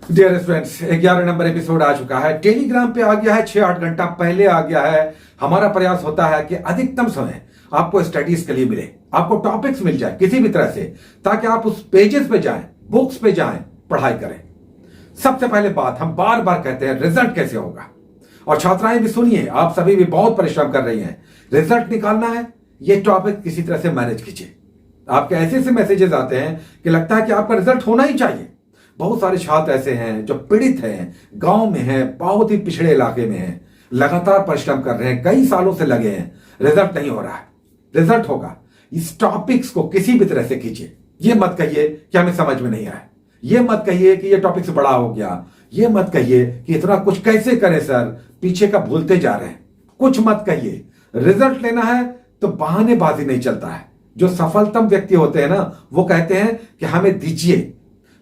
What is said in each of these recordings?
Dear friends, 11 number episode आ चुका है। Telegram पे आ गया है, 6-8 घंटा पहले आ गया है। हमारा प्रयास होता है कि अधिकतम समय आपको स्टडीज के लिए मिले, आपको टॉपिक्स मिल जाए किसी भी तरह से, ताकि आप उस पेजेस पे जाएं, बुक्स पे जाएं, पढ़ाई करें। सबसे पहले बात हम बार बार कहते हैं, रिजल्ट कैसे होगा। और छात्राएं भी सुनिए, आप सभी भी बहुत परिश्रम कर रही हैं, रिजल्ट निकालना है, ये टॉपिक किसी तरह से मैनेज कीजिए। आपके ऐसे ऐसे मैसेजेस आते हैं कि लगता है कि आपका रिजल्ट होना ही चाहिए। बहुत सारे छात्र ऐसे हैं जो पीड़ित हैं, गांव में हैं, बहुत ही पिछड़े इलाके में हैं, लगातार परिश्रम कर रहे हैं, कई सालों से लगे हैं, रिजल्ट नहीं हो रहा है। रिजल्ट होगा, इस टॉपिक्स को किसी भी तरह से कीजिए। ये मत कहिए कि हमें समझ में नहीं आया, ये मत कहिए कि ये टॉपिक्स बड़ा हो गया, ये मत कहिए कि इतना कुछ कैसे करें सर, पीछे का भूलते जा रहे हैं, कुछ मत कहिए। रिजल्ट लेना है तो बहानेबाजी नहीं चलता है। जो सफलतम व्यक्ति होते हैं ना, वो कहते हैं कि हमें दीजिए,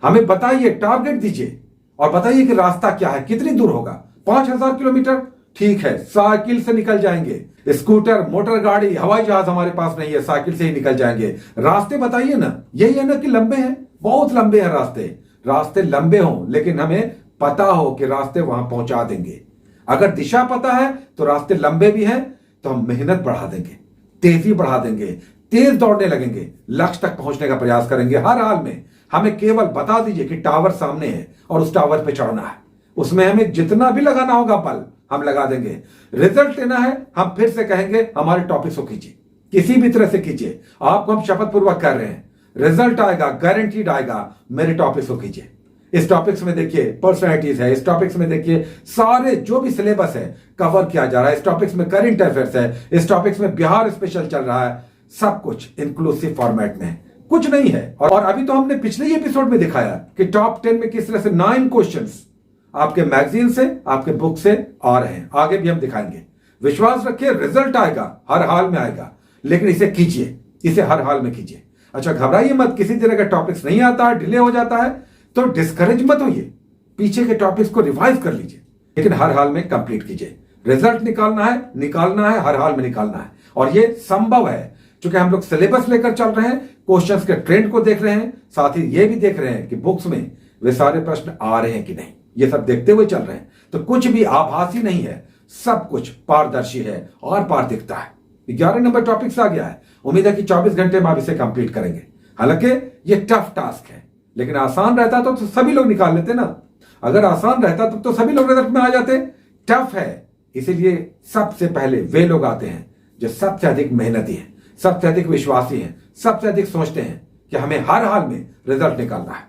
हमें बताइए, टारगेट दीजिए और बताइए कि रास्ता क्या है, कितनी दूर होगा। 5000 किलोमीटर, ठीक है, साइकिल से निकल जाएंगे। स्कूटर, मोटर गाड़ी, हवाई जहाज हमारे पास नहीं है, साइकिल से ही निकल जाएंगे। रास्ते बताइए ना, यही है ना कि लंबे हैं, बहुत लंबे हैं रास्ते। रास्ते लंबे हों लेकिन हमें पता हो कि रास्ते वहां पहुंचा देंगे। अगर दिशा पता है तो रास्ते लंबे भी हैं, तो हम मेहनत बढ़ा देंगे, तेजी बढ़ा देंगे, तेज दौड़ने लगेंगे, लक्ष्य तक पहुंचने का प्रयास करेंगे। हर हाल में हमें केवल बता दीजिए कि टावर सामने है और उस टावर पे चढ़ना है, उसमें हमें जितना भी लगाना होगा बल हम लगा देंगे। रिजल्ट लेना है, हम फिर से कहेंगे हमारे टॉपिक्स को कीजिए, किसी भी तरह से कीजिए। आपको हम शपथ पूर्वक कर रहे हैं, रिजल्ट आएगा, गारंटीड आएगा। मेरे टॉपिक्स को कीजिए। इस टॉपिक्स में देखिए पर्सनैलिटीज है, इस टॉपिक्स में देखिए सारे जो भी सिलेबस है कवर किया जा रहा है, इस टॉपिक्स में करंट अफेयर्स है, इस टॉपिक्स में बिहार स्पेशल चल रहा है, सब कुछ इंक्लूसिव फॉर्मेट में है, कुछ नहीं है। और अभी तो हमने पिछले ही एपिसोड में दिखाया कि टॉप 10 में किस तरह से 9 क्वेश्चंस आपके मैगजीन से, आपके बुक से आ रहे हैं। आगे भी हम दिखाएंगे। विश्वास रखिए, रिजल्ट आएगा, हर हाल में आएगा, लेकिन इसे कीजिए, इसे हर हाल में कीजिए। अच्छा, घबराइए मत, किसी तरह का टॉपिक्स नहीं आता है, डिले हो जाता है तो डिस्करेज मत होइए, पीछे के टॉपिक्स को रिवाइज कर लीजिए, लेकिन हर हाल में कंप्लीट कीजिए। रिजल्ट निकालना है, हर हाल में निकालना है, और ये संभव है क्योंकि हम लोग सिलेबस लेकर चल रहे हैं, क्वेश्चंस के ट्रेंड को देख रहे हैं, साथ ही ये भी देख रहे हैं कि बुक्स में वे सारे प्रश्न आ रहे हैं कि नहीं, ये सब देखते हुए चल रहे हैं। तो कुछ भी आभासी नहीं है, सब कुछ पारदर्शी है और पार दिखता है। 11 नंबर टॉपिक्स आ गया है, उम्मीद है कि 24 घंटे में आप इसे कंप्लीट करेंगे। हालांकि ये टफ टास्क है, लेकिन आसान रहता तो सभी लोग निकाल लेते ना। अगर आसान रहता तो सभी लोग रिजल्ट में आ जाते। टफ है, इसीलिए सबसे पहले वे लोग आते हैं जो सबसे अधिक मेहनती हैं, सबसे अधिक विश्वासी हैं, सबसे अधिक सोचते हैं कि हमें हर हाल में रिजल्ट निकालना है।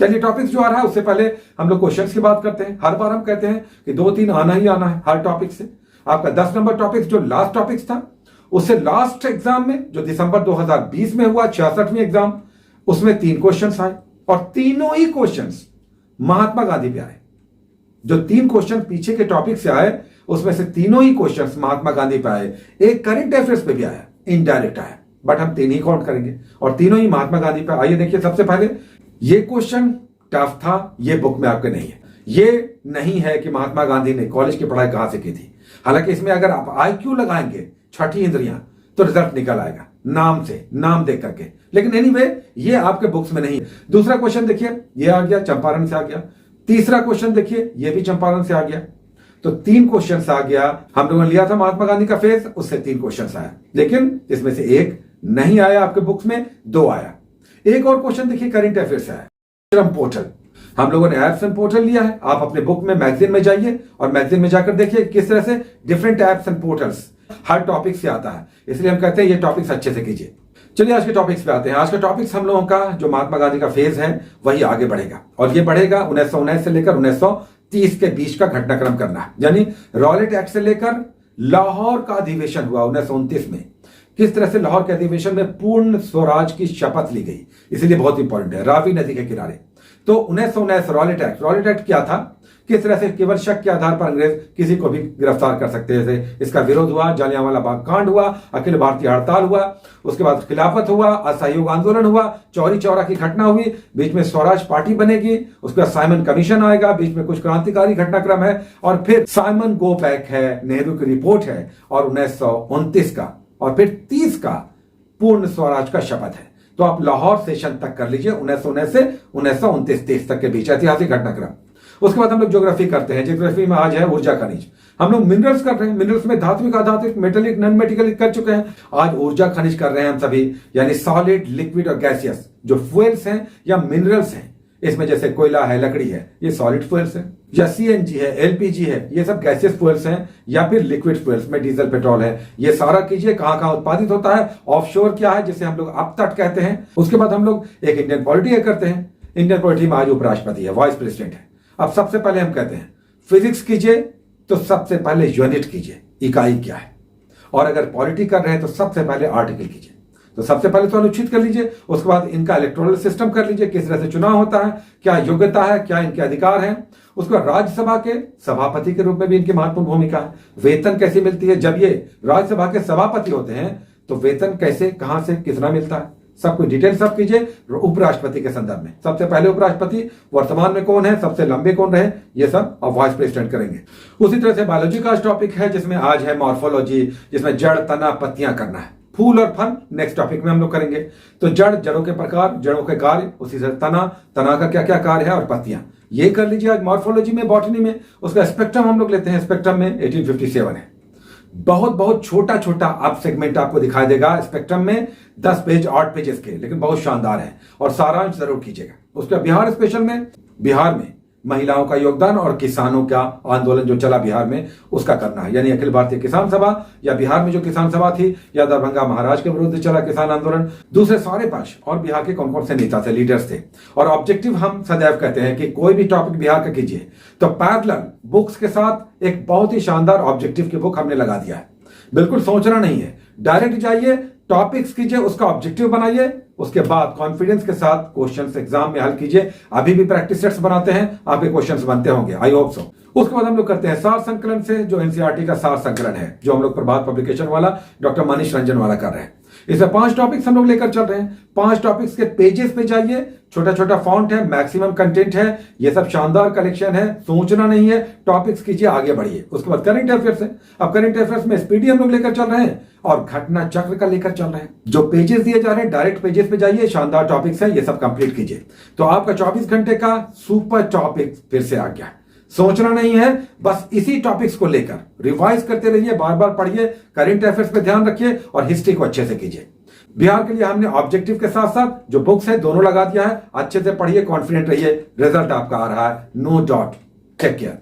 चलिए, टॉपिक्स जो आ रहा है उससे पहले हम लोग क्वेश्चंस की बात करते हैं। हर बार हम कहते हैं कि 2-3 आना ही आना है हर टॉपिक से। आपका 10 नंबर टॉपिक जो लास्ट टॉपिक्स था, उससे लास्ट एग्जाम में जो दिसंबर 2020 में हुआ 66वीं एग्जाम, उसमें 3 क्वेश्चंस आए और तीनों ही क्वेश्चंस महात्मा गांधी पे आए। जो 3 क्वेश्चन पीछे के टॉपिक से आए, उसमें से तीनों ही क्वेश्चंस महात्मा गांधी पे आए। एक करंट अफेयर्स पे भी आया, इनडायरेक्ट आया, बट हम 3 ही काउंट करेंगे और तीनों ही महात्मा गांधी पे। आइए देखिए, सबसे पहले ये क्वेश्चन टफ था, ये बुक में आपके नहीं है। ये नहीं है कि महात्मा गांधी ने कॉलेज की पढ़ाई कहां से की थी। हालांकि इसमें अगर आप IQ लगाएंगे, छठी इंद्रियां, तो रिजल्ट निकल आएगा नाम से, नाम देख करके। लेकिन एनीवे, ये आपके बुक्स में नहीं है। दूसरा क्वेश्चन देखिए, ये आ गया, चंपारण से आ गया। तीसरा क्वेश्चन देखिए, ये भी चंपारण से आ गया। तो 3 क्वेश्चन आ गया। हम लोगों ने लिया था महात्मा गांधी का फेज, उससे 3 क्वेश्चन आया, लेकिन इसमें से एक नहीं आया आपके बुक्स में, 2 आया। एक और क्वेश्चन देखिए, करंट अफेयर से आया, श्रम पोर्टल। हम लोगों ने एप्स एंड पोर्टल लिया है। आप अपने बुक में मैगजीन में जाइए और मैगजीन में जाकर देखिए किस तरह से different apps and portals her topic से आता है। इसलिए हम कहते हैं ये टॉपिक्स अच्छे से कीजिए। चलिए, आज के टॉपिक्स पे आते हैं। आज का टॉपिक्स हम लोगों का जो महात्मा गांधी का फेज है वही आगे बढ़ेगा, और ये बढ़ेगा 1919 से लेकर 1930 के बीच का घटनाक्रम करना है। यानी रॉलेट एक्ट से लेकर लाहौर का अधिवेशन हुआ 1929 में, किस तरह से लाहौर के अधिवेशन में पूर्ण स्वराज की शपथ ली गई, इसलिए बहुत इंपॉर्टेंट है। रावी नदी के किनारे। तो 1919 रॉलेट एक्ट क्या था, किस तरह से केवल शक के आधार पर अंग्रेज किसी को भी गिरफ्तार कर सकते थे। इसका विरोध हुआ, जालियांवाला बाग कांड हुआ, अखिल भारतीय हड़ताल हुआ, उसके बाद खिलाफत हुआ, असहयोग आंदोलन हुआ, चौरी चौरा की घटना हुई, बीच में स्वराज पार्टी बनेगी, उसके बाद साइमन कमीशन आएगा, बीच में कुछ क्रांतिकारी घटनाक्रम है, और फिर साइमन गो बैक है, नेहरू की रिपोर्ट है, और 1929 का और फिर 30 का पूर्ण स्वराज का शपथ है। तो आप लाहौर सेशन तक कर लीजिए, 1919 से 1929 तक के बीच ऐतिहासिक घटनाक्रम। उसके बाद हम लोग ज्योग्राफी करते हैं। ज्योग्राफी में आज है ऊर्जा खनिज। हम लोग मिनरल्स कर रहे हैं, मिनरल्स में धात्विक, अधात्विक, मेटेलिक, नॉन मेटेलिक कर चुके हैं। आज ऊर्जा खनिज कर रहे हैं हम सभी, यानी सॉलिड, लिक्विड और गैसियस जो फ्यूल्स हैं या मिनरल्स हैं। इसमें जैसे कोयला है, लकड़ी है, ये सॉलिड फ्यूल्स है, या सीएनजी है, एलपीजी है, ये सब गैसियस फ्यूल्स हैं, या फिर लिक्विड फ्यूल्स में डीजल, पेट्रोल है। ये सारा कीजिए, कहां कहां उत्पादित होता है, ऑफशोर क्या है जिसे हम लोग अपतट कहते हैं। उसके बाद हम लोग एक इंडियन पॉलिटी करते हैं। इंडियन पॉलिटी में आज उपराष्ट्रपति है, वाइस प्रेसिडेंट है। अब सबसे पहले हम कहते हैं फिजिक्स कीजिए तो सबसे पहले यूनिट कीजिए, इकाई क्या है, और अगर पॉलिटी कर रहे हैं तो सबसे पहले आर्टिकल कीजिए। तो सबसे पहले तो अनुच्छेद कर लीजिए, उसके बाद इनका इलेक्टोरल सिस्टम कर लीजिए, किस तरह से चुनाव होता है, क्या योग्यता है, क्या इनके अधिकार हैं। उसके बाद राज्यसभा के सभापति के रूप में भी इनकी महत्वपूर्ण भूमिका है। वेतन कैसे मिलती है, जब ये राज्यसभा के सभापति होते हैं तो वेतन कैसे, कहां से, कितना मिलता है, सब कुछ डिटेल सब कीजिए। उपराष्ट्रपति के संदर्भ में सबसे पहले उपराष्ट्रपति, वर्तमान में कौन है, सबसे लंबे कौन रहे, ये सब अब वाइस प्रेसिडेंट करेंगे। उसी तरह से बायोलॉजी का टॉपिक है जिसमें आज है मॉर्फोलॉजी, जिसमें जड़, तना, पत्तियां करना है। फूल और फल नेक्स्ट टॉपिक में हम लोग करेंगे। तो जड़, जड़ों के प्रकार, जड़ों के कार्य, उसी से तना, तना का क्या क्या कार्य है, और पत्तियां, ये कर लीजिए आज मॉर्फोलॉजी में, बॉटनी में। उसका स्पेक्ट्रम हम लोग लेते हैं, स्पेक्ट्रम में 1857 है। बहुत छोटा छोटा आप सेगमेंट आपको दिखाई देगा स्पेक्ट्रम में, 10 पेज 8 पेजेस के, लेकिन बहुत शानदार है और सारांश जरूर कीजिएगा। उसका बिहार स्पेशल में, बिहार में महिलाओं का योगदान और किसानों का आंदोलन जो चला बिहार में, उसका करना है, यानी अखिल भारतीय किसान सभा, या बिहार में जो किसान सभा थी, या दरभंगा महाराज के विरुद्ध चला किसान आंदोलन, दूसरे सारे पक्ष, और बिहार के कौन कौन से नेता थे, लीडर्स थे। और ऑब्जेक्टिव हम सदैव कहते हैं कि कोई भी टॉपिक बिहार का कीजिए तो पैरेलल बुक्स के साथ एक बहुत ही शानदार ऑब्जेक्टिव की बुक हमने लगा दिया है। बिल्कुल सोचना नहीं है, डायरेक्ट जाइए, टॉपिक्स कीजिए, उसका ऑब्जेक्टिव बनाइए, उसके बाद कॉन्फिडेंस के साथ क्वेश्चंस एग्जाम में हल कीजिए। अभी भी प्रैक्टिस सेट्स बनाते हैं, आपके क्वेश्चंस बनते होंगे, आई होप सो। उसके बाद हम लोग करते हैं सार संकलन से, जो एनसीईआरटी का सार संकलन है, जो हम लोग प्रभात पब्लिकेशन वाला डॉक्टर मनीष रंजन वाला कर रहे हैं। इसमें 5 टॉपिक्स हम लोग लेकर चल रहे हैं। 5 टॉपिक्स के पेजेस पे जाइए, छोटा छोटा फॉन्ट है, मैक्सिमम कंटेंट है, ये सब शानदार कलेक्शन है, सोचना नहीं है, टॉपिक्स कीजिए, आगे बढ़िए। उसके बाद करंट अफेयर्स है। अब करंट अफेयर्स में स्पीडी हम लोग लेकर चल रहे हैं और घटना चक्र का लेकर चल रहे हैं। जो पेजेस दिए जा रहे हैं डायरेक्ट पेजेस पे जाइए, शानदार टॉपिक्स है, ये सब कंप्लीट कीजिए। तो आपका 24 घंटे का सुपर टॉपिक फिर से आ गया। सोचना नहीं है, बस इसी टॉपिक्स को लेकर रिवाइज करते रहिए, बार बार पढ़िए, करंट अफेयर्स पे ध्यान रखिए और हिस्ट्री को अच्छे से कीजिए। बिहार के लिए हमने ऑब्जेक्टिव के साथ साथ जो बुक्स है दोनों लगा दिया है। अच्छे से पढ़िए, कॉन्फिडेंट रहिए, रिजल्ट आपका आ रहा है, नो डाउट। Take care.